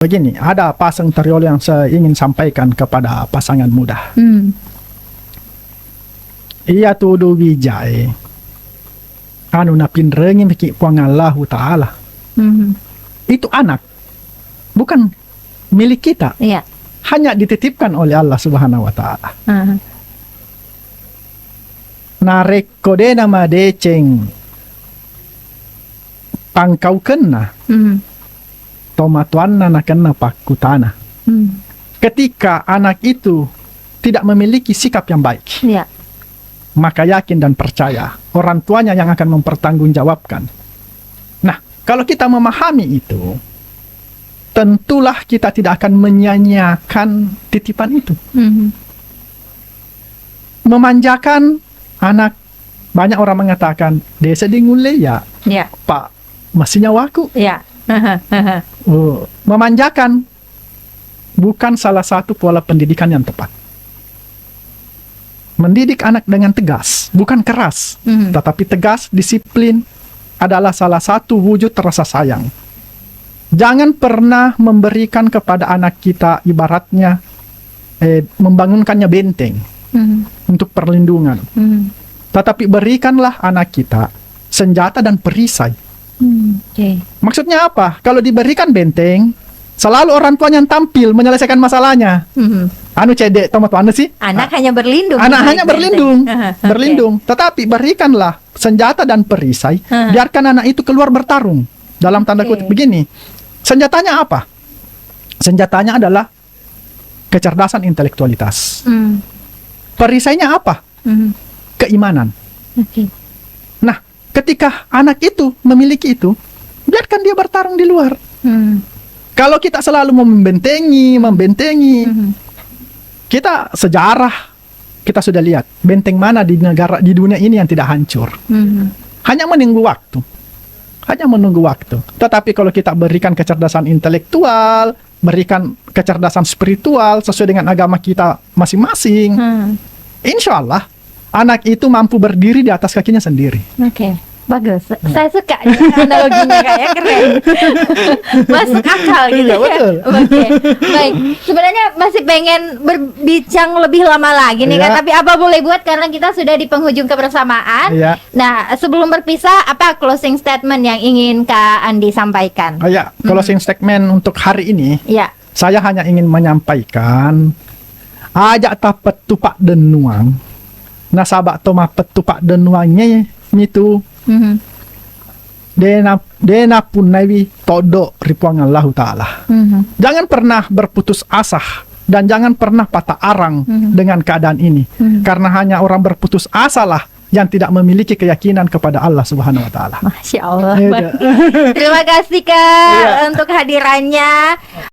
Begini, ada pasang teriol yang saya ingin sampaikan kepada pasangan muda. Ia tuduh Wijay anu napin rengi miki puangallahu ta'ala. Itu anak, bukan milik kita. Iya. Hanya dititipkan oleh Allah Subhanahu wa ta'ala. Narek kode nama deceng pangkau kena tomatuan na kena pakutana. Ketika anak itu tidak memiliki sikap yang baik, Iya. maka yakin dan percaya orang tuanya yang akan mempertanggungjawabkan. Nah, kalau kita memahami itu, tentulah kita tidak akan menyanyiakan titipan itu. Memanjakan anak, banyak orang mengatakan desa dingule ya Iya. Pak masih nyawaku. Iya. Memanjakan bukan salah satu pola pendidikan yang tepat. Mendidik anak dengan tegas, bukan keras, tetapi tegas, disiplin adalah salah satu wujud rasa sayang. Jangan pernah memberikan kepada anak kita ibaratnya membangunkannya benteng untuk perlindungan. Tetapi berikanlah anak kita senjata dan perisai. Maksudnya apa? Kalau diberikan benteng, selalu orang tuanya yang tampil menyelesaikan masalahnya. Anu cedek tomat mana sih? Anak hanya berlindung. Anak hanya berlindung, Benteng. berlindung. Tetapi berikanlah senjata dan perisai, biarkan anak itu keluar bertarung. Dalam tanda kutip begini, senjatanya apa? Senjatanya adalah kecerdasan intelektualitas. Perisainya apa? Keimanan. Nah, ketika anak itu memiliki itu, biarkan dia bertarung di luar. Kalau kita selalu membentengi, kita sejarah kita sudah lihat benteng mana di negara di dunia ini yang tidak hancur. Hanya menunggu waktu. Tetapi kalau kita berikan kecerdasan intelektual, berikan kecerdasan spiritual sesuai dengan agama kita masing-masing, insya Allah anak itu mampu berdiri di atas kakinya sendiri. Bagus. Saya suka analoginya, kayak keren. Masuk akal gitu. Iya, betul. Baik. Sebenarnya masih pengen berbincang lebih lama lagi nih, Kak, tapi apa boleh buat karena kita sudah di penghujung kebersamaan. Nah, sebelum berpisah, apa closing statement yang ingin Kak Andi sampaikan? Closing statement untuk hari ini. Saya hanya ingin menyampaikan ajak tapet tupak denuang. Nasabak toma petupak denuangnya itu dena pun nabi todo ripuang Allah Ta'ala. Jangan pernah berputus asa dan jangan pernah patah arang dengan keadaan ini, karena hanya orang berputus asa lah yang tidak memiliki keyakinan kepada Allah Subhanahu wa Ta'ala. Masya Allah. Terima kasih Kak untuk hadirannya.